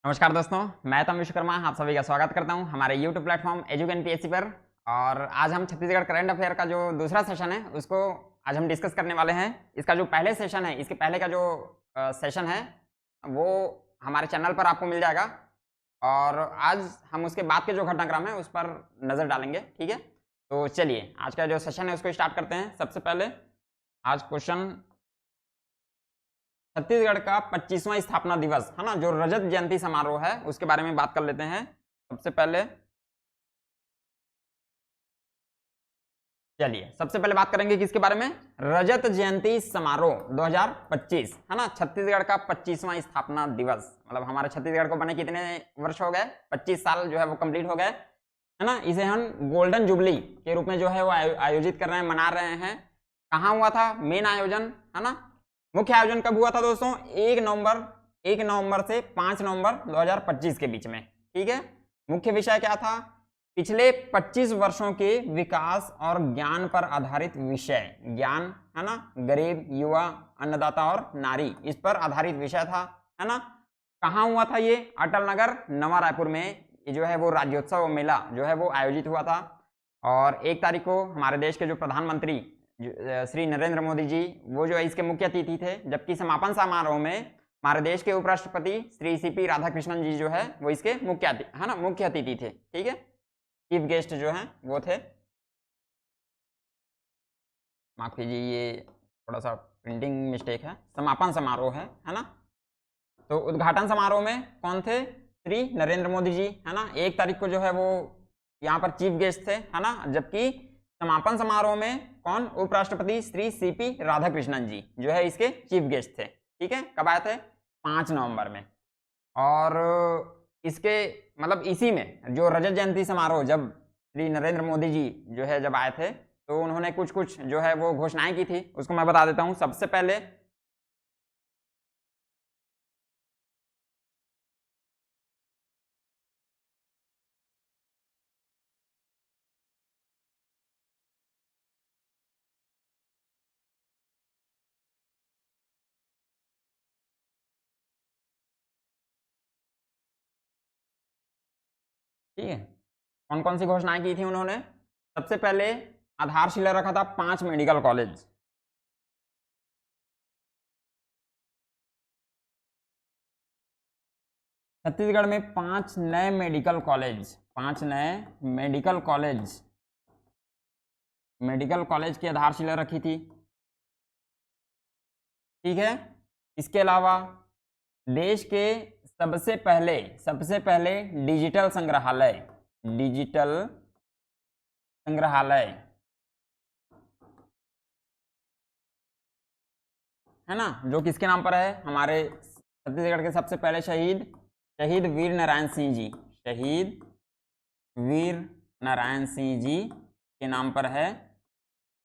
नमस्कार दोस्तों, मैं तम विश्वकर्मा आप सभी का स्वागत करता हूं हमारे YouTube प्लेटफॉर्म एजुकेन पीएससी पर। और आज हम छत्तीसगढ़ करंट अफेयर का जो दूसरा सेशन है उसको आज हम डिस्कस करने वाले हैं। इसका जो पहले सेशन है, इसके पहले का जो सेशन है वो हमारे चैनल पर आपको मिल जाएगा और आज हम उसके बाद के जो घटनाक्रम है उस पर नज़र डालेंगे। ठीक है, तो चलिए आज का जो सेशन है उसको स्टार्ट करते हैं। सबसे पहले आज क्वेश्चन छत्तीसगढ़ का 25वां स्थापना दिवस है ना, जो रजत जयंती समारोह है उसके बारे में बात कर लेते हैं। सबसे पहले सबसे पहले बात करेंगे किसके बारे में? रजत जयंती समारोह 2025 है ना, छत्तीसगढ़ का 25वां स्थापना दिवस। मतलब हमारे छत्तीसगढ़ को बने कितने वर्ष हो गए? 25 साल जो है वो कंप्लीट हो गए है ना। इसे हम गोल्डन जुबली के रूप में जो है वो आयोजित कर रहे हैं, मना रहे हैं। कहाँ हुआ था मेन आयोजन है ना? मुख्य आयोजन कब हुआ था दोस्तों? 1 नवंबर से 5 नवंबर 2025 के बीच में। ठीक है, मुख्य विषय क्या था? पिछले 25 वर्षों के विकास और ज्ञान पर आधारित विषय। ज्ञान है ना, गरीब, युवा, अन्नदाता और नारी, इस पर आधारित विषय था है ना। कहाँ हुआ था ये? अटल नगर, नवा रायपुर में ये जो है वो राज्योत्सव मेला जो है वो आयोजित हुआ था। और 1 तारीख को हमारे देश के जो प्रधानमंत्री श्री नरेंद्र मोदी जी वो जो है इसके मुख्य अतिथि थे, जबकि समापन समारोह में हमारे देश के उपराष्ट्रपति श्री सीपी राधाकृष्णन जी जो है वो इसके मुख्य अतिथि थे। ठीक है, चीफ गेस्ट जो हैं वो थे। माफ कीजिए, ये थोड़ा सा प्रिंटिंग मिस्टेक है। समापन समारोह है ना। तो उद्घाटन समारोह में कौन थे? श्री नरेंद्र मोदी जी है ना। 1 तारीख को जो है वो यहाँ पर चीफ गेस्ट थे है ना, जबकि समापन समारोह में कौन? उपराष्ट्रपति श्री सीपी राधाकृष्णन जी जो है इसके चीफ गेस्ट थे। ठीक है, कब आए थे? 5 नवंबर में। और इसके मतलब इसी में जो रजत जयंती समारोह जब श्री नरेंद्र मोदी जी जो है जब आए थे तो उन्होंने कुछ जो है वो घोषणाएं की थी, उसको मैं बता देता हूं। सबसे पहले ठीक है, कौन कौन सी घोषणाएं की थी उन्होंने? सबसे पहले आधारशिला रखा था 5 मेडिकल कॉलेज। छत्तीसगढ़ में 5 नए मेडिकल कॉलेज, 5 नए मेडिकल कॉलेज की आधारशिला रखी थी। ठीक है, इसके अलावा देश के सबसे पहले डिजिटल संग्रहालय है ना, जो किसके नाम पर है? हमारे छत्तीसगढ़ के सबसे पहले शहीद वीर नारायण सिंह जी के नाम पर है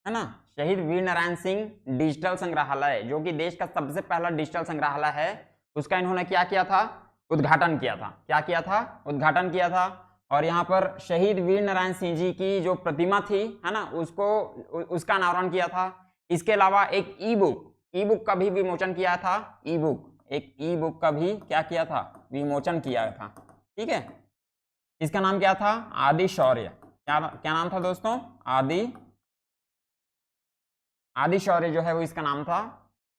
ना। शहीद वीर नारायण सिंह डिजिटल संग्रहालय, जो कि देश का सबसे पहला डिजिटल संग्रहालय है, उसका इन्होंने क्या किया था? उद्घाटन किया था। क्या किया था? उद्घाटन किया था। और यहाँ पर शहीद वीर नारायण सिंह जी की जो प्रतिमा थी है ना, उसका अनावरण किया था। इसके अलावा एक ई बुक का भी विमोचन किया था। एक ई बुक का भी क्या किया था? विमोचन किया था। ठीक है, इसका नाम क्या था? आदि शौर्य। क्या नाम था दोस्तों? आदि शौर्य जो है वो इसका नाम था।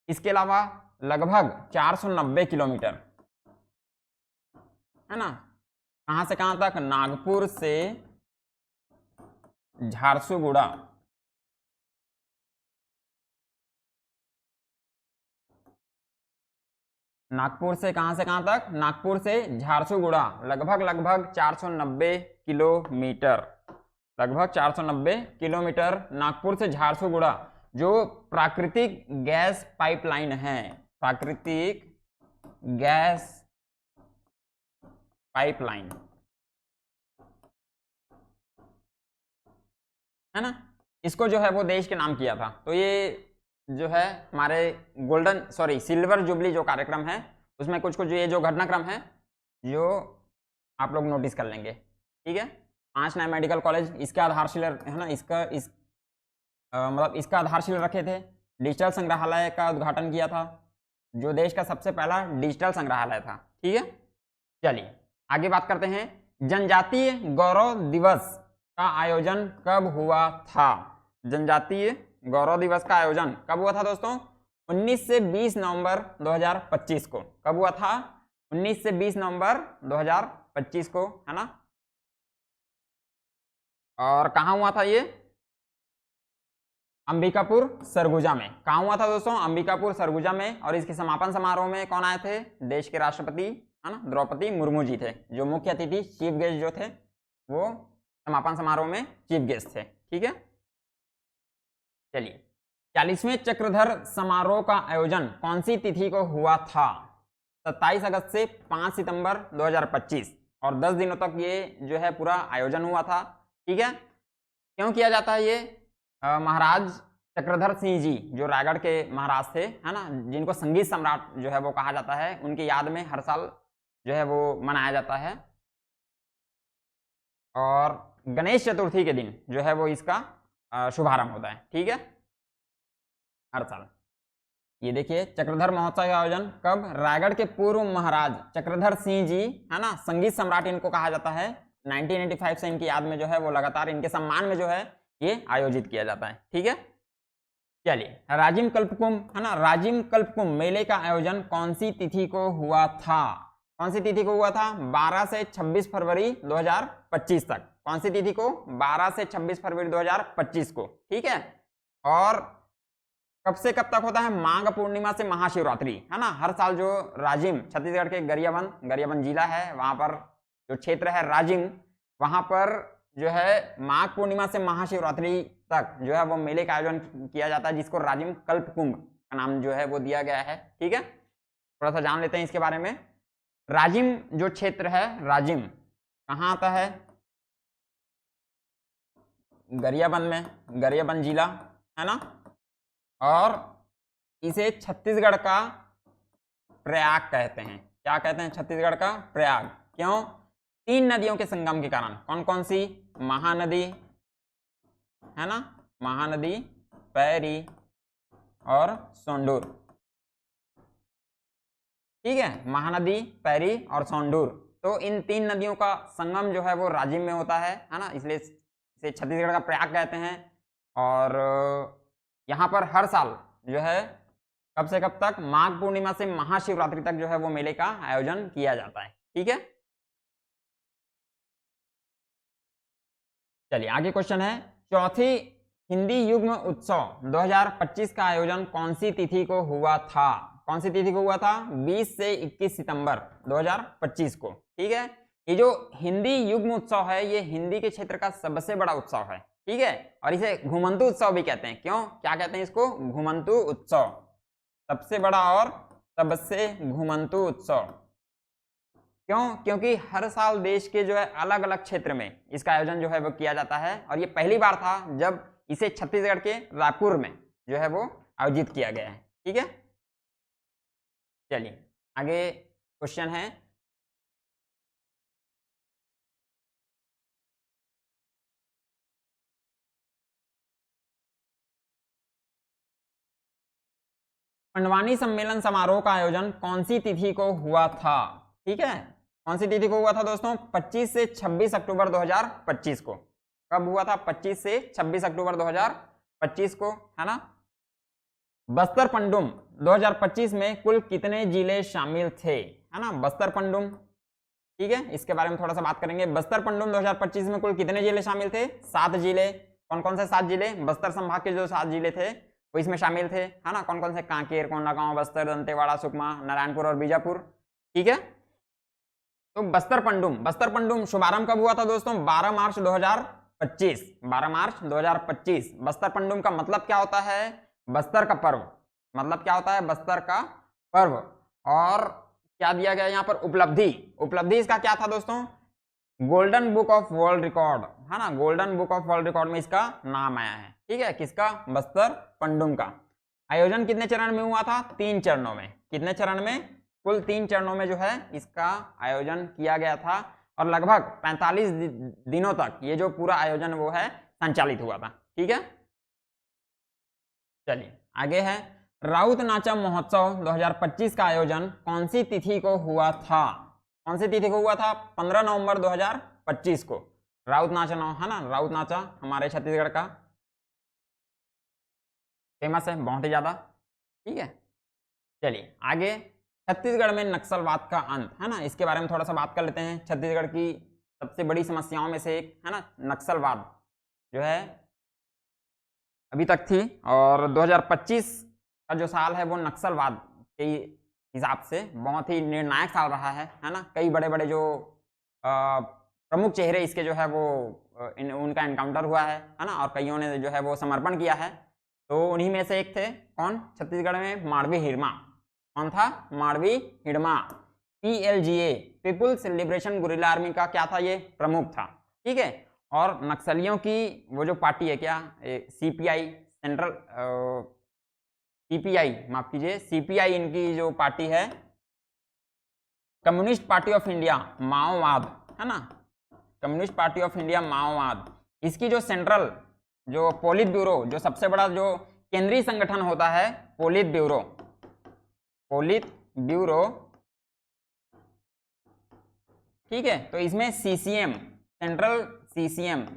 इसके अलावा लगभग 490 किलोमीटर है ना, कहां से कहां तक? नागपुर से झारसुगुड़ा। नागपुर से कहां तक? नागपुर से झारसुगुड़ा, लगभग 490 किलोमीटर। लगभग 490 किलोमीटर नागपुर से झारसुगुड़ा, जो प्राकृतिक गैस पाइपलाइन है। प्राकृतिक गैस पाइपलाइन है ना, इसको जो है वो देश के नाम किया था। तो ये जो है हमारे सिल्वर जुबली जो कार्यक्रम है उसमें कुछ ये जो घटनाक्रम है जो आप लोग नोटिस कर लेंगे। ठीक है, 5 नए मेडिकल कॉलेज, इसका आधारशिला है ना, मतलब इसका आधारशिला रखे थे। डिजिटल संग्रहालय का उद्घाटन किया था, जो देश का सबसे पहला डिजिटल संग्रहालय था। ठीक है, चलिए आगे बात करते हैं, जनजातीय गौरव दिवस का आयोजन कब हुआ था? जनजातीय गौरव दिवस का आयोजन कब हुआ था दोस्तों? 19 से 20 नवंबर 2025 को। कब हुआ था? 19 से 20 नवंबर 2025 को, है ना। और कहाँ हुआ था ये? अंबिकापुर सरगुजा में। कहाँ हुआ था दोस्तों? अंबिकापुर सरगुजा में। और इसके समापन समारोह में कौन आए थे? देश के राष्ट्रपति, है ना, द्रौपदी मुर्मू जी थे, जो मुख्य अतिथि चीफ गेस्ट जो थे वो समापन समारोह में चीफ गेस्ट थे। ठीक है, चलिए 40वें चक्रधर समारोह का आयोजन कौन सी तिथि को हुआ था? 27 अगस्त से 5 सितंबर 2025। और 10 दिनों तक ये जो है पूरा आयोजन हुआ था। ठीक है, क्यों किया जाता है ये? महाराज चक्रधर सिंह जी जो रायगढ़ के महाराज थे, है ना, जिनको संगीत सम्राट जो है वो कहा जाता है, उनकी याद में हर साल जो है वो मनाया जाता है। और गणेश चतुर्थी के दिन जो है वो इसका शुभारंभ होता है। ठीक है, हर साल। ये देखिए चक्रधर महोत्सव का आयोजन कब? रायगढ़ के पूर्व महाराज चक्रधर सिंह जी, है ना, संगीत सम्राट इनको कहा जाता है। 1985 से इनकी याद में जो है वो लगातार इनके सम्मान में जो है ये आयोजित किया जाता है। ठीक है, चलिए राजिम कल्पकुंभ, है ना, राजिम कल्पकुंभ मेले का आयोजन कौन सी तिथि को हुआ था? कौन सी तिथि को हुआ था? 12 से 26 फरवरी 2025 तक। कौन सी तिथि को? 12 से 26 फरवरी 2025 को। ठीक है, और कब से कब तक होता है? माघ पूर्णिमा से महाशिवरात्रि, है ना। हर साल जो राजिम, छत्तीसगढ़ के गरियाबंद जिला है, वहां पर जो क्षेत्र है राजिम, वहां पर जो है माघ पूर्णिमा से महाशिवरात्रि तक जो है वो मेले का आयोजन किया जाता है, जिसको राजिम कल्प कुंभ का नाम जो है वो दिया गया है। ठीक है, थोड़ा सा जान लेते हैं इसके बारे में। राजिम जो क्षेत्र है, राजिम कहाँ आता है? गरियाबंद में, गरियाबंद जिला, है ना। और इसे छत्तीसगढ़ का प्रयाग कहते हैं। क्या कहते हैं? छत्तीसगढ़ का प्रयाग। क्यों? 3 नदियों के संगम के कारण। कौन कौन सी? महानदी, है ना, महानदी, पैरी और सोंडूर। ठीक है, महानदी, पैरी और सोंडूर। तो इन 3 नदियों का संगम जो है वो राजिम में होता है ना, इसलिए इसे छत्तीसगढ़ का प्रयाग कहते हैं। और यहाँ पर हर साल जो है कब से कब तक? माघ पूर्णिमा से महाशिवरात्रि तक जो है वो मेले का आयोजन किया जाता है। ठीक है, चलिए आगे क्वेश्चन है, चौथी हिंदी युग्म उत्सव 2025 का आयोजन कौन सी तिथि को हुआ था? कौन सी तिथि को हुआ था? 20 से 21 सितंबर 2025 को। ठीक है, ये जो हिंदी युग्म उत्सव है ये हिंदी के क्षेत्र का सबसे बड़ा उत्सव है। ठीक है, और इसे घुमंतु उत्सव भी कहते हैं। क्यों? क्या कहते हैं इसको? घुमंतु उत्सव। सबसे बड़ा और सबसे घुमंतु उत्सव। क्यों? क्योंकि हर साल देश के जो है अलग अलग क्षेत्र में इसका आयोजन जो है वो किया जाता है, और ये पहली बार था जब इसे छत्तीसगढ़ के रायपुर में जो है वो आयोजित किया गया है। ठीक है, चलिए आगे क्वेश्चन है, पंडवानी सम्मेलन समारोह का आयोजन कौन सी तिथि को हुआ था? ठीक है, कौन सी तिथि को हुआ था दोस्तों? 25 से 26 अक्टूबर 2025 को। कब हुआ था? 25 से 26 अक्टूबर 2025 को, है ना। बस्तर पंडुम 2025 में कुल कितने जिले शामिल थे? है ना, बस्तर पंडुम। ठीक है, इसके बारे में थोड़ा सा बात करेंगे। बस्तर पंडुम 2025 में कुल कितने जिले शामिल थे? 7 जिले। कौन कौन से 7 जिले? बस्तर संभाग के जो 7 जिले थे वो इसमें शामिल थे, है ना। कौन कौन से? कांकेर, कोंडागांव, बस्तर, दंतेवाड़ा, सुकमा, नारायणपुर और बीजापुर। ठीक है, तो बस्तर पंडुम शुभारंभ कब हुआ था दोस्तों? 12 मार्च 2025। 12 मार्च 2025। बस्तर पंडुम का मतलब क्या होता है? बस्तर का पर्व। मतलब क्या होता है? बस्तर का पर्व। और क्या दिया गया यहाँ पर? उपलब्धि इसका क्या था दोस्तों? Golden book of world record, है ना। Golden book of world record में इसका नाम आया है। ठीक है, किसका? बस्तर पंडुम का। आयोजन कितने चरण में हुआ था? 3 चरणों में। कितने चरण में? कुल 3 चरणों में जो है इसका आयोजन किया गया था, और लगभग 45 दिनों तक ये जो पूरा आयोजन वो है संचालित हुआ था। ठीक है, चलिए आगे है, राउत नाचा महोत्सव 2025 का आयोजन कौन सी तिथि को हुआ था? कौन सी तिथि को हुआ था? 15 नवंबर 2025 को। राउत नाचा है ना, राउत नाचा हमारे छत्तीसगढ़ का फेमस है बहुत ही ज्यादा। ठीक है, चलिए आगे, छत्तीसगढ़ में नक्सलवाद का अंत, है ना, इसके बारे में थोड़ा सा बात कर लेते हैं। छत्तीसगढ़ की सबसे बड़ी समस्याओं में से एक है ना नक्सलवाद जो है अभी तक थी, और 2025 का जो साल है वो नक्सलवाद के हिसाब से बहुत ही निर्णायक साल रहा है ना। कई बड़े बड़े जो प्रमुख चेहरे इसके जो है वो उनका एनकाउंटर हुआ है ना, और कईयों ने जो है वो समर्पण किया है। तो उन्हीं में से एक थे कौन? छत्तीसगढ़ में माड़वी हिड़मा। कौन था? Madvi Hidma. PLGA, people's liberation guerrilla army का क्या था? ये प्रमुख था। ठीक है, और नक्सलियों की वो जो पार्टी है क्या, CPI, सेंट्रल CPI, माफ कीजिए, CPI इनकी जो पार्टी है, कम्युनिस्ट पार्टी ऑफ इंडिया माओवाद, है ना, कम्युनिस्ट पार्टी ऑफ इंडिया माओवाद, इसकी जो सेंट्रल जो पोलित ब्यूरो, जो सबसे बड़ा जो केंद्रीय संगठन होता है पोलित ब्यूरो, पोलित ब्यूरो, ठीक है, तो इसमें CCM,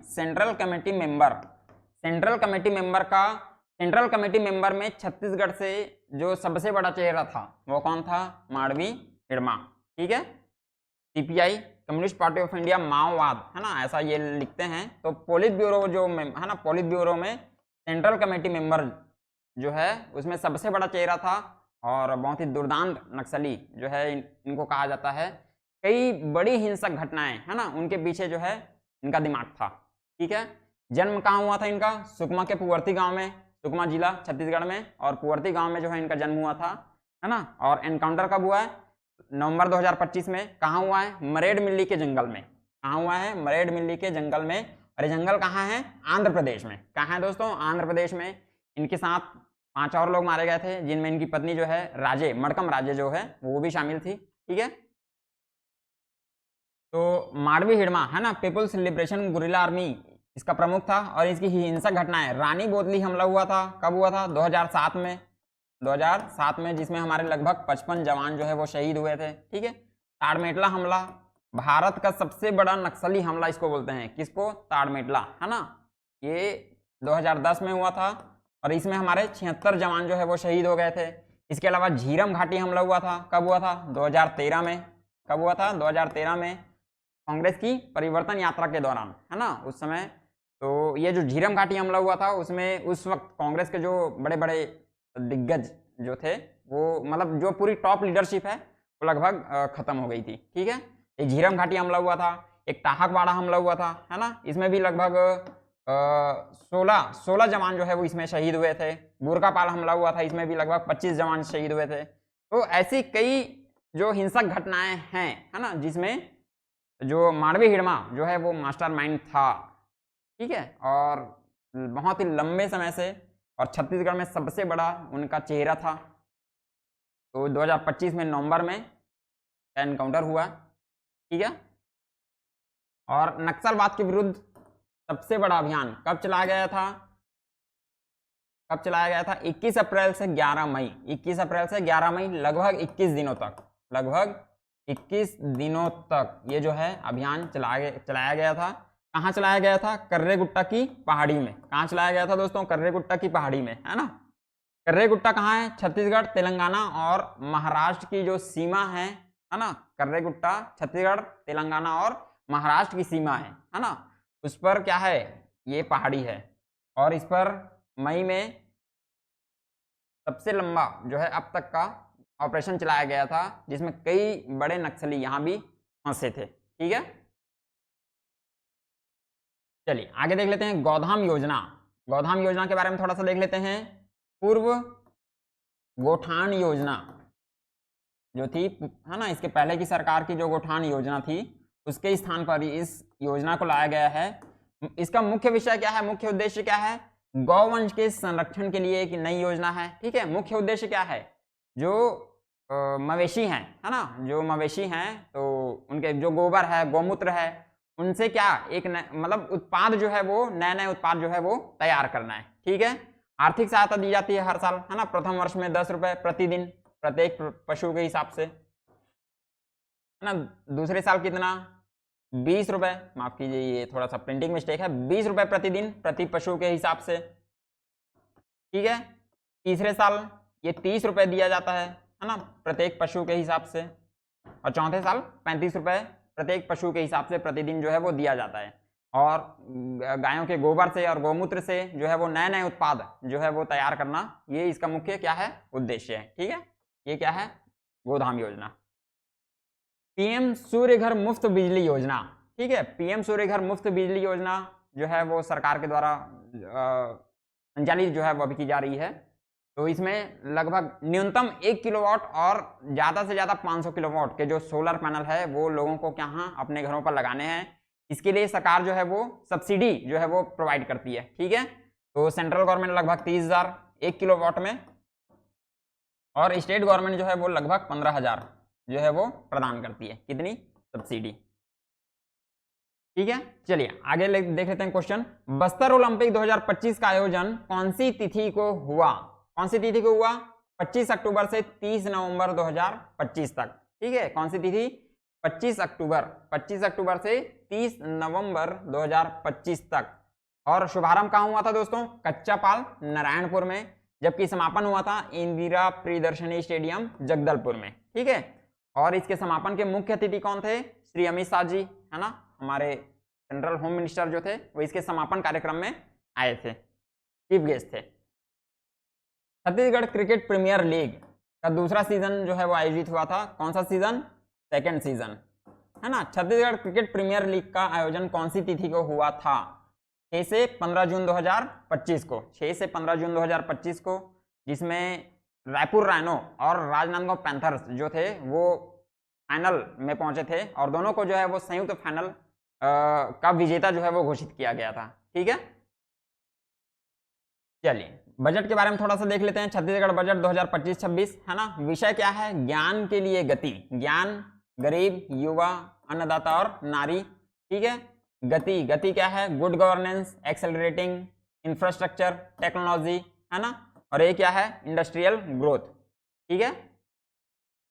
central committee member, central committee member में छत्तीसगढ़ से जो सबसे बड़ा चेहरा था वो कौन था? माड़वी हिड़मा। ठीक है, CPI, communist party of India माओवाद, है ना, ऐसा ये लिखते हैं। तो पोलित ब्यूरो जो है ना, पोलित ब्यूरो में सेंट्रल कमेटी मेंबर जो है उसमें सबसे बड़ा चेहरा था, और बहुत ही दुर्दांत नक्सली जो है इनको कहा जाता है। कई बड़ी हिंसक घटनाएं, है ना, उनके पीछे जो है इनका दिमाग था। ठीक है, जन्म कहाँ हुआ था इनका? सुकमा के पुअर्ती गांव में, सुकमा जिला छत्तीसगढ़ में, और पुअर्ती गांव में जो है इनका जन्म हुआ था, है ना। और एनकाउंटर कब हुआ है? नवंबर 2025 में। कहाँ हुआ है? मरेड मिल्ली के जंगल में। कहाँ हुआ है? मरेड मिल्ली के जंगल में। और ये जंगल कहाँ है? आंध्र प्रदेश में। कहाँ है दोस्तों? आंध्र प्रदेश में। इनके साथ 5 और लोग मारे गए थे, जिनमें इनकी पत्नी जो है राजे, मड़कम राजे जो है वो भी शामिल थी। ठीक है, तो माड़वी हिड़मा, है ना, पीपुल्स लिबरेशन गुरिल्ला आर्मी इसका प्रमुख था, और इसकी हिंसक घटनाएं, रानी बोतली हमला हुआ था, कब हुआ था? 2007 में, 2007 में, जिसमें हमारे लगभग 55 जवान जो है वो शहीद हुए थे। ठीक है, ताड़मेटला हमला, भारत का सबसे बड़ा नक्सली हमला इसको बोलते हैं। किसको? ताड़मेटला, है ना, ये 2010 में हुआ था, और इसमें हमारे 76 जवान जो है वो शहीद हो गए थे। इसके अलावा झीरम घाटी हमला हुआ था, कब हुआ था? 2013 में। कब हुआ था? 2013 में, कांग्रेस की परिवर्तन यात्रा के दौरान, है ना, उस समय। तो ये जो झीरम घाटी हमला हुआ था उसमें उस वक्त कांग्रेस के जो बड़े बड़े दिग्गज जो थे वो, मतलब जो पूरी टॉप लीडरशिप है वो लगभग खत्म हो गई थी। ठीक है, एक झीरम घाटी हमला हुआ था, एक टाहकवाड़ा हमला हुआ था, है ना, इसमें भी लगभग 16 जवान जो है वो इसमें शहीद हुए थे। बुरकापाल हमला हुआ था, इसमें भी लगभग 25 जवान शहीद हुए थे। तो ऐसी कई जो हिंसक घटनाएं हैं, है ना, जिसमें जो माड़वी हिड़मा जो है वो मास्टरमाइंड था। ठीक है, और बहुत ही लंबे समय से, और छत्तीसगढ़ में सबसे बड़ा उनका चेहरा था। तो 2025 में नवंबर में एनकाउंटर हुआ। ठीक है, और नक्सलवाद के विरुद्ध सबसे बड़ा अभियान कब चलाया गया था? कब चलाया गया था? 21 अप्रैल से 11 मई, 21 अप्रैल से 11 मई, लगभग 21 दिनों तक, लगभग 21 दिनों तक ये जो है अभियान चलाया गया था। कहाँ चलाया गया था? कर्रेगुट्टा की पहाड़ी में। कहाँ चलाया गया था दोस्तों? कर्रेगुट्टा की पहाड़ी में, है ना। कर्रेगुट्टा कहाँ है? छत्तीसगढ़, तेलंगाना और महाराष्ट्र की जो सीमा है ना, कर्रेगुट्टा छत्तीसगढ़, तेलंगाना और महाराष्ट्र की सीमा है ना, उस पर क्या है? ये पहाड़ी है, और इस पर मई में सबसे लंबा जो है अब तक का ऑपरेशन चलाया गया था, जिसमें कई बड़े नक्सली यहां भी फंसे थे। ठीक है, चलिए आगे देख लेते हैं गौधाम योजना। गौधाम योजना के बारे में थोड़ा सा देख लेते हैं। पूर्व गोठान योजना जो थी, है ना, इसके पहले की सरकार की जो गोठान योजना थी उसके स्थान पर इस योजना को लाया गया है। इसका मुख्य विषय क्या है? मुख्य उद्देश्य क्या है? गौवंश के संरक्षण के लिए एक नई योजना है। ठीक है, मुख्य उद्देश्य क्या है? जो मवेशी हैं, है ना, जो मवेशी हैं तो उनके जो गोबर है, गौमूत्र है, उनसे क्या एक मतलब उत्पाद जो है वो नए उत्पाद जो है वो तैयार करना है। ठीक है, आर्थिक सहायता दी जाती है हर साल, है ना, प्रथम वर्ष में 10 रुपए प्रतिदिन प्रत्येक पशु के हिसाब से। है ना। दूसरे साल कितना, 20 रुपए, माफ कीजिए ये थोड़ा सा प्रिंटिंग मिस्टेक है, 20 रुपए प्रतिदिन प्रति पशु के हिसाब से, ठीक है। तीसरे साल ये 30 रुपए दिया जाता है ना, प्रत्येक पशु के हिसाब से। और चौथे साल 35 रुपए प्रत्येक पशु के हिसाब से प्रतिदिन जो है वो दिया जाता है। और गायों के गोबर से और गौमूत्र से जो है वो नए नए उत्पाद जो है वो तैयार करना, ये इसका मुख्य क्या है, उद्देश्य है, ठीक है। ये क्या है, गोधाम योजना। पीएम सूर्य घर मुफ्त बिजली योजना, ठीक है। पीएम सूर्य घर मुफ्त बिजली योजना जो है वो सरकार के द्वारा संचालित जो है वो अभी की जा रही है। तो इसमें लगभग न्यूनतम 1 किलोवाट और ज़्यादा से ज़्यादा 500 किलोवाट के जो सोलर पैनल है वो लोगों को यहाँ अपने घरों पर लगाने हैं। इसके लिए सरकार जो है वो सब्सिडी जो है वो प्रोवाइड करती है, ठीक है। तो सेंट्रल गवर्नमेंट लगभग 30,000 1 किलोवाट में, और स्टेट गवर्नमेंट जो है वो लगभग 15,000 जो है वो प्रदान करती है। कितनी, सब्सिडी, ठीक है। चलिए आगे देख लेते हैं क्वेश्चन। बस्तर ओलंपिक 2025 का आयोजन कौन सी तिथि को हुआ, कौन सी तिथि को हुआ, 25 अक्टूबर से 30 नवंबर 2025 तक, ठीक है। कौन सी तिथि, 25 अक्टूबर से 30 नवंबर 2025 तक। और शुभारंभ कहाँ हुआ था दोस्तों, कच्चापाल नारायणपुर में, जबकि समापन हुआ था इंदिरा प्रियदर्शनी स्टेडियम जगदलपुर में, ठीक है। और इसके समापन के मुख्य अतिथि कौन थे, श्री अमित शाह जी, है ना, हमारे सेंट्रल होम मिनिस्टर जो थे वो इसके समापन कार्यक्रम में आए थे, चीफ गेस्ट थे। छत्तीसगढ़ क्रिकेट प्रीमियर लीग का दूसरा सीजन जो है वो आयोजित हुआ था, कौन सा सीजन, सेकंड सीजन, है ना। छत्तीसगढ़ क्रिकेट प्रीमियर लीग का आयोजन कौन सी तिथि को हुआ था, 6 से 15 जून 2025 को, 6 से 15 जून 2025 को, जिसमें रायपुर राइनो और राजनांदगांव पैंथर्स जो थे वो फाइनल में पहुंचे थे, और दोनों को जो है वो संयुक्त फाइनल का विजेता जो है वो घोषित किया गया था, ठीक है। चलिए बजट के बारे में थोड़ा सा देख लेते हैं। छत्तीसगढ़ बजट 2025-26, है ना। विषय क्या है, ज्ञान के लिए गति, ज्ञान, गरीब, युवा, अन्नदाता और नारी, ठीक है। गति, गति क्या है, good governance, accelerating infrastructure technology, है ना। और ये क्या है, इंडस्ट्रियल ग्रोथ, ठीक है।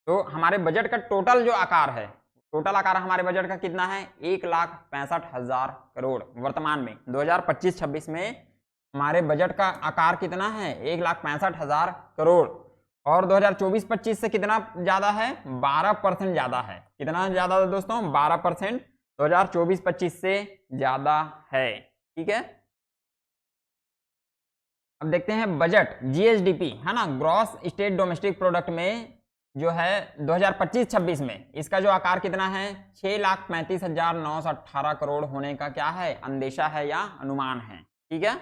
तो हमारे बजट का टोटल जो आकार है, टोटल आकार हमारे बजट का कितना है, 1,65,000 करोड़। वर्तमान में 2025-26 में हमारे बजट का आकार कितना है, 1,65,000 करोड़। और 2024-25 से कितना ज्यादा है, 12% ज्यादा है। कितना ज्यादा है दोस्तों, 12% 2024-25 से ज्यादा है, ठीक है। अब देखते हैं बजट जीएसडीपी, है ना, ग्रॉस स्टेट डोमेस्टिक प्रोडक्ट में जो है 2025-26 में इसका जो आकार कितना है, 6,35,918 करोड़ होने का क्या है, अंदेशा है या अनुमान है, ठीक है।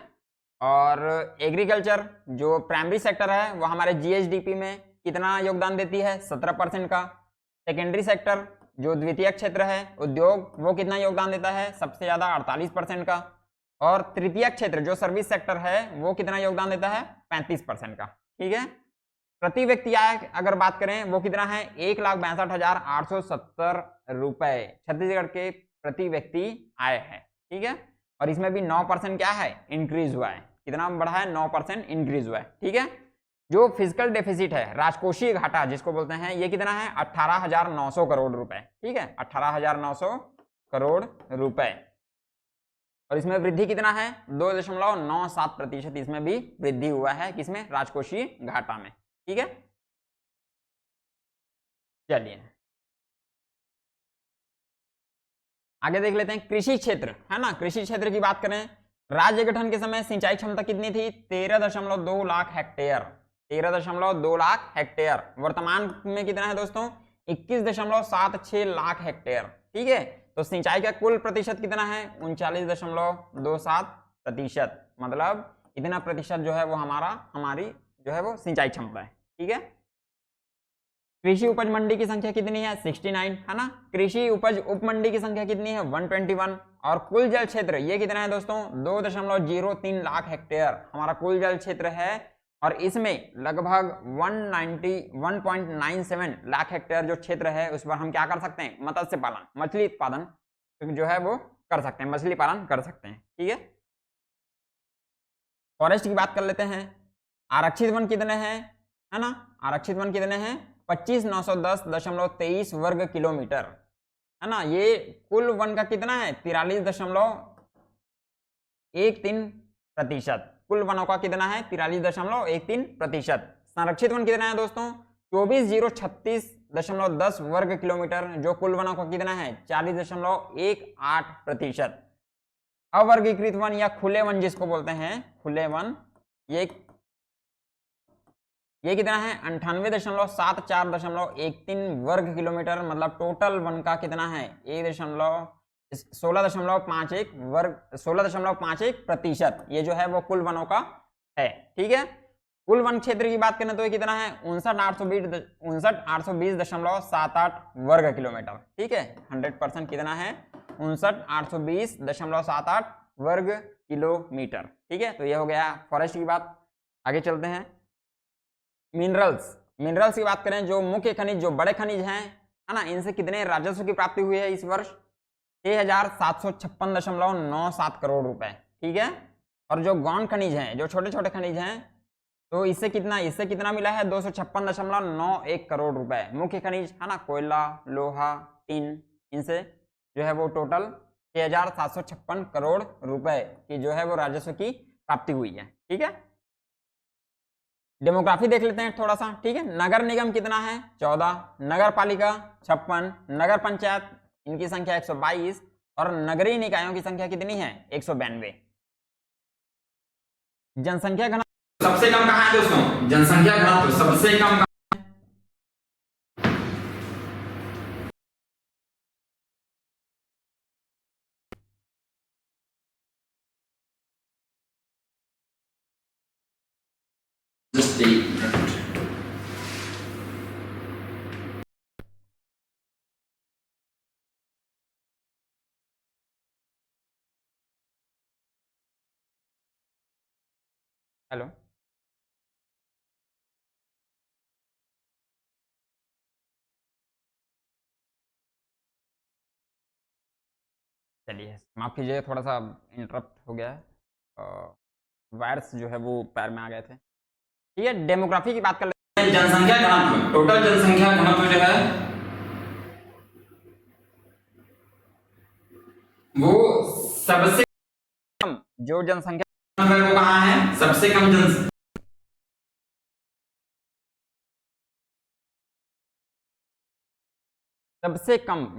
और एग्रीकल्चर जो प्राइमरी सेक्टर है वो हमारे जीएसडीपी में कितना योगदान देती है, 17% का। सेकेंडरी सेक्टर जो द्वितीय क्षेत्र है, उद्योग, वो कितना योगदान देता है, सबसे ज्यादा 48% का। और तृतीय क्षेत्र जो सर्विस सेक्टर है वो कितना योगदान देता है, 35% का, ठीक है। प्रति व्यक्ति आय अगर बात करें वो कितना है, 1,62,870 रुपए छत्तीसगढ़ के प्रति व्यक्ति आय है, ठीक है। और इसमें भी 9% क्या है, इंक्रीज हुआ है। कितना बढ़ा है, 9% इंक्रीज हुआ है, ठीक है। जो फिजिकल डेफिसिट है, राजकोषीय घाटा जिसको बोलते हैं, ये कितना है, 18,900 करोड़ रुपए, ठीक है, 18,900 करोड़ रुपए। और इसमें वृद्धि कितना है, 2.97% इसमें भी वृद्धि हुआ है, किसमें, राजकोषीय घाटा में, ठीक है। चलिए आगे देख लेते हैं कृषि क्षेत्र, है ना। कृषि क्षेत्र की बात करें, राज्य गठन के समय सिंचाई क्षमता कितनी थी, 13.2 लाख हेक्टेयर, 13.2 लाख हेक्टेयर। वर्तमान में कितना है दोस्तों, 21.76 लाख हेक्टेयर, ठीक है। तो सिंचाई का कुल प्रतिशत कितना है, 39.27%, मतलब इतना प्रतिशत जो है वो हमारी जो है वो सिंचाई क्षमता है, ठीक है। कृषि उपज मंडी की संख्या कितनी है, 69, है ना। कृषि उपज उप मंडी की संख्या कितनी है, 121। और कुल जल क्षेत्र ये कितना है दोस्तों, 2.03 लाख हेक्टेयर हमारा कुल जल क्षेत्र है। और इसमें लगभग 191.97 लाख हेक्टेयर जो क्षेत्र है उस पर हम क्या कर सकते हैं, मत्स्य पालन, मछली उत्पादन जो है वो कर सकते हैं, मछली पालन कर सकते हैं, ठीक है। फॉरेस्ट की बात कर लेते हैं, आरक्षित वन कितने हैं, है ना। आरक्षित वन कितने हैं, 25,910.23 वर्ग किलोमीटर, है ना। ये कुल वन का कितना है? 43.13%। कुल वनों का कितना है? 43.13%। संरक्षित वन कितना है दोस्तों? 24,036.10 वर्ग किलोमीटर, जो कुल वनों का कितना है? 40.18%। अवर्गीकृत वन या खुले वन जिसको बोलते हैं, खुले वन, ये कितना है? 98.7413 वर्ग किलोमीटर, मतलब टोटल वन का कितना है? 16.51 वर्ग 16.51%। ये जो है वो कुल वनों का है, ठीक है। कुल वन क्षेत्र की बात करें तो ये कितना है? 59,820.78 वर्ग किलोमीटर, ठीक है। 100% कितना है? 59,820.78 वर्ग किलोमीटर, ठीक है। तो ये हो गया फॉरेस्ट की बात। आगे चलते हैं। मिनरल्स की बात करें, जो मुख्य खनिज, जो बड़े खनिज हैं, है ना, इनसे कितने राजस्व की प्राप्ति हुई है इस वर्ष? 6,756.97 करोड़ रुपए, ठीक है। और जो गौण खनिज हैं, जो छोटे छोटे खनिज हैं, तो इससे कितना मिला है? 256.91 करोड़ रुपए। मुख्य खनिज, है ना, कोयला, लोहा, टिन, इनसे जो है वो टोटल 6,756 करोड़ रुपए की जो है वो राजस्व की प्राप्ति हुई है, ठीक है। डेमोग्राफी देख लेते हैं थोड़ा सा, ठीक है। नगर निगम कितना है? 14, नगर पालिका 56, नगर पंचायत इनकी संख्या 122 और नगरीय निकायों की संख्या कितनी है? 192। जनसंख्या घनत्व सबसे कम कहां है दोस्तों? जनसंख्या घनत्व सबसे कम हेलो, चलिए माफ कीजिए, थोड़ा सा इंटरप्ट हो गया है, वायर्स जो है वो पैर में आ गए थे, ठीक है। डेमोग्राफी की बात कर लेते हैं। जनसंख्या घनत्व, टोटल जनसंख्या घनत्व जो है वो सबसे कम, जो जनसंख्या घनत्व वो कहाँ है? सबसे कम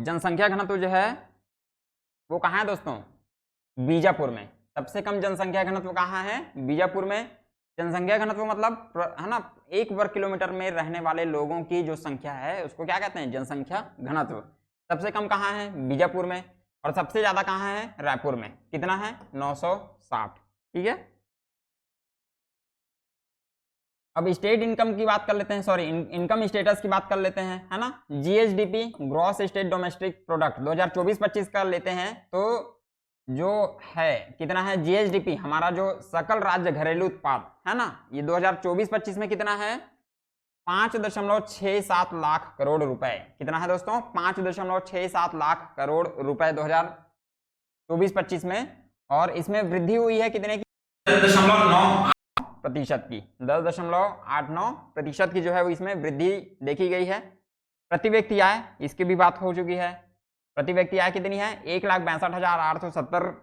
जनसंख्या घनत्व जो है वो कहाँ है दोस्तों? बीजापुर में। सबसे कम जनसंख्या घनत्व कहाँ है? बीजापुर में। जनसंख्या घनत्व मतलब, है ना, 1 वर्ग किलोमीटर में रहने वाले लोगों की जो संख्या है उसको क्या कहते हैं? जनसंख्या घनत्व। सबसे कम कहाँ है? बीजापुर में। और सबसे ज्यादा कहाँ है? रायपुर में। कितना है? 960, ठीक है। अब स्टेट इनकम की बात कर लेते हैं, सॉरी इनकम स्टेटस की बात कर लेते हैं, है ना। GSDP, gross state domestic product 2024-25 का लेते हैं तो जो है कितना है? जीएसडीपी हमारा जो सकल राज्य घरेलू उत्पाद है ना, ये 2024-25 में कितना है? 5.67 लाख करोड़ रुपए। कितना है दोस्तों? 5.67 लाख करोड़ रुपए 2024-25 में। और इसमें वृद्धि हुई है कितने की? 10.9% की, 10.89% की जो है वो इसमें वृद्धि देखी गई है। प्रति व्यक्ति आय, इसकी भी बात हो चुकी है। प्रति व्यक्ति आय कितनी है? 1,62,870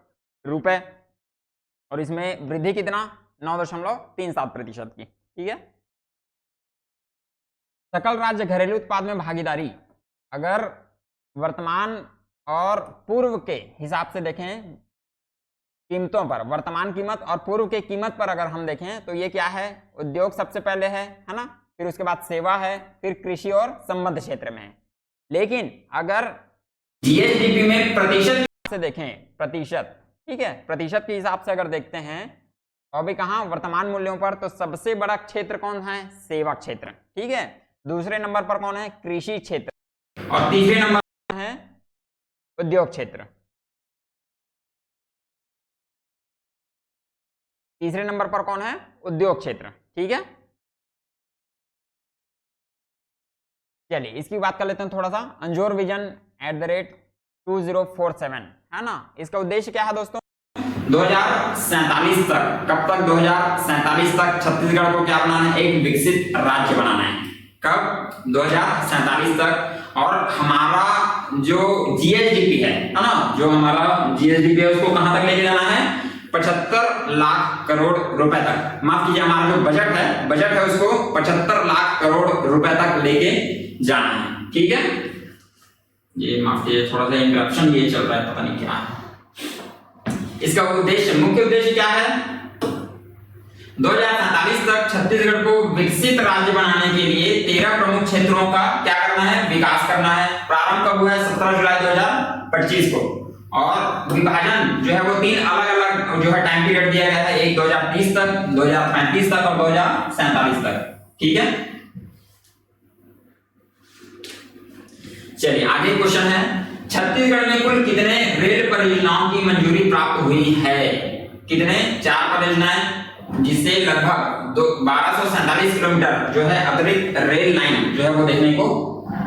रुपए। और इसमें वृद्धि कितना? 9.37% की, ठीक है। सकल राज्य घरेलू उत्पाद में भागीदारी, अगर वर्तमान और पूर्व के हिसाब से देखें कीमतों पर, वर्तमान कीमत और पूर्व के कीमत पर अगर हम देखें तो ये क्या है? उद्योग सबसे पहले है ना, फिर उसके बाद सेवा है, फिर कृषि और संबद्ध क्षेत्र में है। लेकिन अगर जीएसडीपी में प्रतिशत से देखें, प्रतिशत, ठीक है, प्रतिशत के हिसाब से अगर देखते हैं और भी कहाँ वर्तमान मूल्यों पर, तो सबसे बड़ा क्षेत्र कौन है? सेवा क्षेत्र, ठीक है। दूसरे नंबर पर कौन है? कृषि क्षेत्र। और तीसरे नंबर पर है उद्योग क्षेत्र। तीसरे नंबर पर कौन है? उद्योग क्षेत्र, ठीक है। चलिए इसकी बात कर लेते हैं थोड़ा सा। अंजोर विजन @2047, है ना, इसका उद्देश्य क्या है दोस्तों? 2047 तक, कब तक? 2047 तक छत्तीसगढ़ को क्या बनाना है? एक विकसित राज्य बनाना है। कब? 2047 तक। और हमारा जो जीएसडीपी है ना, जो हमारा जीएसडीपी है उसको कहां तक लेके जाना है? 75 लाख करोड़ रुपए तक। माफ कीजिए, हमारा जो बजट है उसको 75 लाख करोड़ रुपए तक लेके जाना है। ठीक है, ये माफ कीजिए थोड़ा सा इंटरप्शन ये चल रहा है, पता नहीं क्या है। इसका उद्देश्य, मुख्य उद्देश्य क्या है? 2047 तक छत्तीसगढ़ को विकसित राज्य बनाने के लिए 13 प्रमुख क्षेत्रों का क्या करना है? विकास करना है। प्रारंभ कब हुआ है? 17 जुलाई 2025 को। और विभाजन जो है वो 3 अलग अलग जो है टाइम पीरियड दिया गया था, एक 2030 तक, 2035 तक और 2047 तक। ठीक है, चलिए आगे क्वेश्चन है, छत्तीसगढ़ में कुल कितने रेल परियोजनाओं की मंजूरी प्राप्त हुई है? कितने? 4 परियोजनाएं, जिससे लगभग 1247 किलोमीटर जो है अतिरिक्त रेल लाइन जो है वो देखने को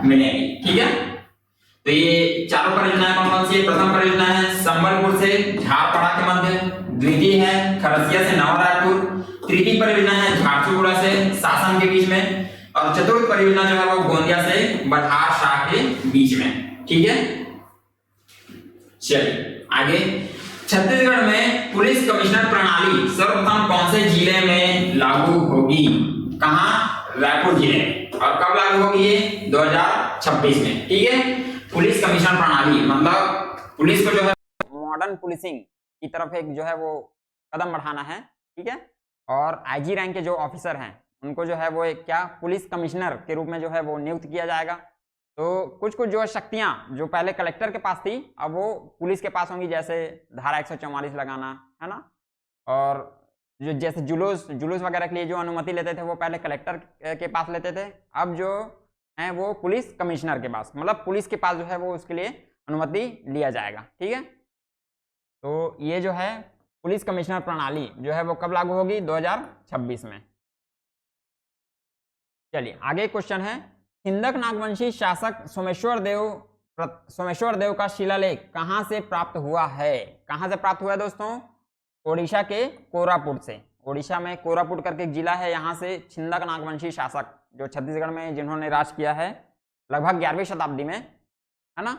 मिलेगी। ठीक है, तो ये चारों परियोजनाएं कौन कौन सी है? प्रथम परियोजना है संबलपुर से झारपड़ा के मध्य, द्वितीय है खरसिया से नवा रायपुर, तृतीय परियोजना है झारसुगुड़ा से सासन के बीच में, और चतुर्थ परियोजना जो है वो गोंदिया से बठार शाह के बीच में। ठीक है, चलिए आगे, छत्तीसगढ़ में पुलिस कमिश्नर प्रणाली सर्वप्रथम कौन से जिले में लागू होगी? कहां? रायपुर जिले में। और कब लागू होगी ये? 2026 में। ठीक है, पुलिस कमिश्नर प्रणाली मतलब पुलिस को जो है मॉडर्न पुलिसिंग की तरफ एक जो है वो कदम बढ़ाना है। ठीक है, और आईजी रैंक के जो ऑफिसर हैं उनको जो है वो एक क्या पुलिस कमिश्नर के रूप में जो है वो नियुक्त किया जाएगा। तो कुछ जो शक्तियां जो पहले कलेक्टर के पास थी अब वो पुलिस के पास होंगी, जैसे धारा 144 लगाना है ना, और जो जैसे जुलूस वगैरह के लिए जो अनुमति लेते थे वो पहले कलेक्टर के पास लेते थे, अब जो है वो पुलिस कमिश्नर के पास, मतलब पुलिस के पास जो है वो उसके लिए अनुमति लिया जाएगा। ठीक है, तो ये जो है पुलिस कमिश्नर प्रणाली जो है वो कब लागू होगी? 2026 में। चलिए आगे क्वेश्चन है, हिंदक नागवंशी शासक सोमेश्वर देव का शिलालेख कहां से प्राप्त हुआ है? कहां से प्राप्त हुआ है दोस्तों? ओडिशा के कोरापुट से। ओडिशा में कोरापुट करके एक जिला है, यहां से छिंदक नागवंशी शासक जो छत्तीसगढ़ में जिन्होंने राज किया है लगभग 11वीं शताब्दी में, है ना,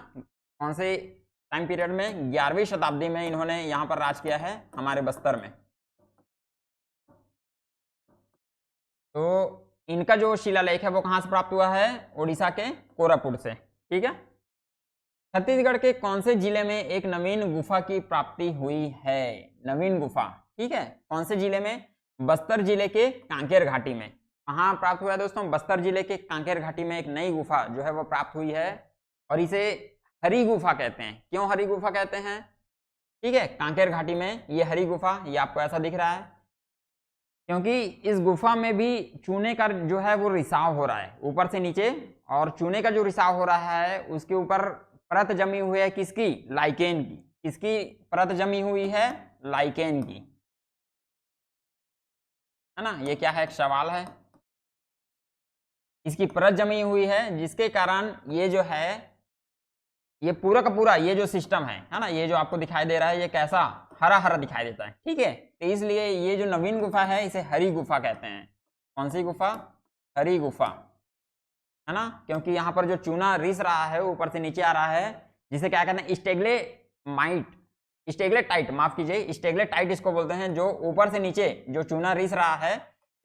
कौन से टाइम पीरियड में? 11वीं शताब्दी में इन्होंने यहां पर राज किया है हमारे बस्तर में। तो इनका जो शिलालेख है वो कहां से प्राप्त हुआ है? ओडिशा के कोरापुट से। ठीक है, छत्तीसगढ़ के कौन से जिले में एक नवीन गुफा की प्राप्ति हुई है? नवीन गुफा, ठीक है, कौन से जिले में? बस्तर जिले के कांकेर घाटी में। कहां प्राप्त हुआ है दोस्तों? बस्तर जिले के कांकेर घाटी में एक नई गुफा जो है वो प्राप्त हुई है, और इसे हरी गुफा कहते हैं। क्यों हरी गुफा कहते हैं? ठीक है, कांकेर घाटी में ये हरी गुफा, ये आपको ऐसा दिख रहा है, क्योंकि इस गुफा में भी चूने का जो है वो रिसाव हो रहा है ऊपर से नीचे, और चूने का जो रिसाव हो रहा है उसके ऊपर परत जमी हुई है किसकी? लाइकेन की। किसकी परत जमी हुई है? लाइकेन की, है ना। ये क्या है? एक सवाल है। इसकी परत जमी हुई है जिसके कारण ये जो है ये पूरा का पूरा ये जो सिस्टम है ना, ये जो आपको दिखाई दे रहा है ये कैसा? हरा हरा दिखाई देता है। ठीक है, तो इसलिए ये जो नवीन गुफा है इसे हरी गुफा कहते हैं। कौन सी गुफा? हरी गुफा, है ना, क्योंकि यहाँ पर जो चूना रिस रहा है ऊपर से नीचे आ रहा है, जिसे क्या कहते हैं? स्टेगलेटाइट, माफ कीजिए, स्टेगलेटाइट इसको बोलते हैं। जो ऊपर से नीचे जो चूना रिस रहा है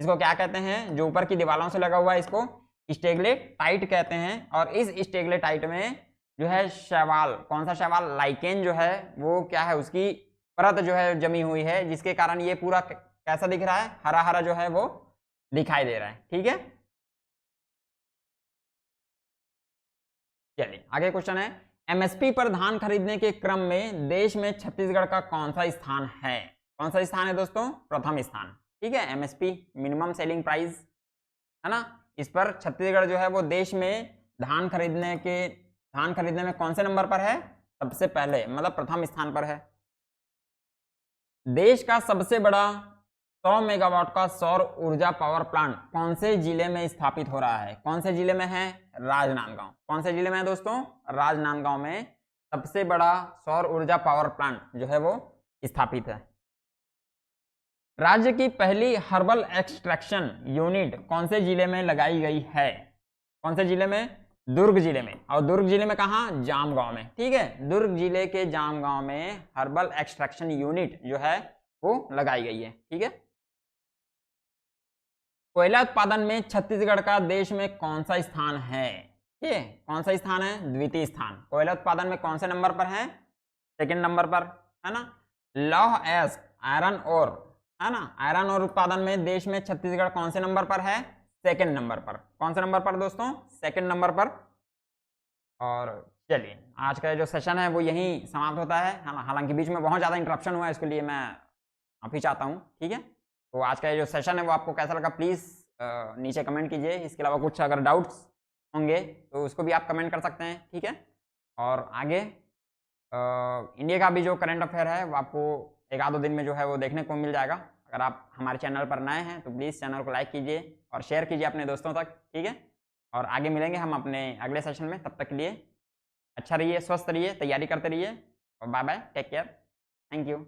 इसको क्या कहते हैं? जो ऊपर की दीवारों से लगा हुआ है इसको स्टेगलेटाइट कहते हैं। और इस स्टेगलेटाइट में जो है शैवाल, कौन सा शैवाल? लाइकेन जो है वो क्या है? उसकी परत जो है जमी हुई है, जिसके कारण ये पूरा कैसा दिख रहा है? हरा हरा जो है वो दिखाई दे रहा है। ठीक है, चलिए आगे क्वेश्चन है, एमएसपी पर धान खरीदने के क्रम में देश में छत्तीसगढ़ का कौन सा स्थान है? कौन सा स्थान है दोस्तों? प्रथम स्थान। ठीक है, एमएसपी मिनिमम सेलिंग प्राइस, है ना, इस पर छत्तीसगढ़ जो है वो देश में धान खरीदने में कौन से नंबर पर है? सबसे पहले, मतलब प्रथम स्थान पर है। देश का सबसे बड़ा 100 मेगावाट का सौर ऊर्जा पावर प्लांट कौन से जिले में स्थापित हो रहा है? कौन से जिले में है? राजनांदगांव। कौन से जिले में है दोस्तों? राजनांदगांव में सबसे बड़ा सौर ऊर्जा पावर प्लांट जो है वो स्थापित है। राज्य की पहली हर्बल एक्सट्रैक्शन यूनिट कौन से जिले में लगाई गई है? कौन से जिले में? दुर्ग जिले में। और दुर्ग जिले में कहाँ? जामगांव में। ठीक है, दुर्ग जिले के जामगांव में हर्बल एक्सट्रैक्शन यूनिट जो है वो लगाई गई है। ठीक है, कोयला उत्पादन में छत्तीसगढ़ का देश में कौन सा स्थान है? ठीक है, कौन सा स्थान है? द्वितीय स्थान। कोयला उत्पादन में कौन से नंबर पर है? सेकंड नंबर पर, है ना। लौह एस आयरन ओर, है ना, आयरन और उत्पादन में देश में छत्तीसगढ़ कौन से नंबर पर है? सेकंड नंबर पर। कौन से नंबर पर दोस्तों? सेकंड नंबर पर। और चलिए, आज का जो सेशन है वो यहीं समाप्त होता है ना। हालांकि बीच में बहुत ज़्यादा इंटरप्शन हुआ है, इसके लिए मैं माफी चाहता हूँ। ठीक है, तो आज का जो सेशन है वो आपको कैसा लगा प्लीज़ नीचे कमेंट कीजिए। इसके अलावा कुछ अगर डाउट्स होंगे तो उसको भी आप कमेंट कर सकते हैं। ठीक है, और आगे इंडिया का भी जो करंट अफेयर है वो आपको एक आधो दिन में जो है वो देखने को मिल जाएगा। अगर आप हमारे चैनल पर नए हैं तो प्लीज़ चैनल को लाइक कीजिए और शेयर कीजिए अपने दोस्तों तक। ठीक है, और आगे मिलेंगे हम अपने अगले सेशन में। तब तक के लिए अच्छा रहिए, स्वस्थ रहिए, तैयारी करते रहिए और bye bye, take care, thank you.